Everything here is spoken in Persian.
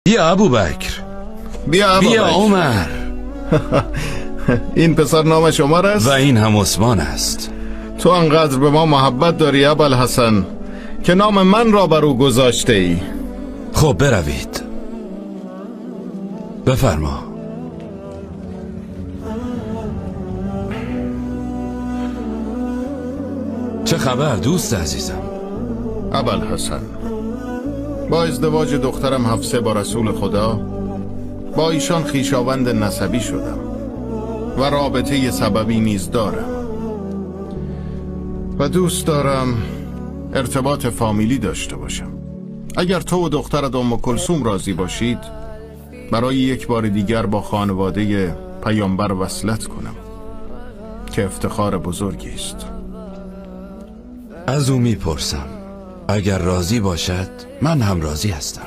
بیا ابوبکر، بیا عمر. این پسر نامش عمر است؟ و این هم عثمان است. تو انقدر به ما محبت داری ابوالحسن که نام من را بر او گذاشته ای. خب بروید. بفرما. چه خبر دوست عزیزم؟ ابوالحسن، با ازدواج دخترم حفصه با رسول خدا با ایشان خویشاوند نسبی شدم و رابطه سببی نیز دارم و دوست دارم ارتباط فامیلی داشته باشم. اگر تو و دخترت ام کلثوم راضی باشید برای یک بار دیگر با خانواده پیامبر وصلت کنم که افتخار بزرگی است. از او میپرسم، اگر راضی باشد من هم راضی هستم.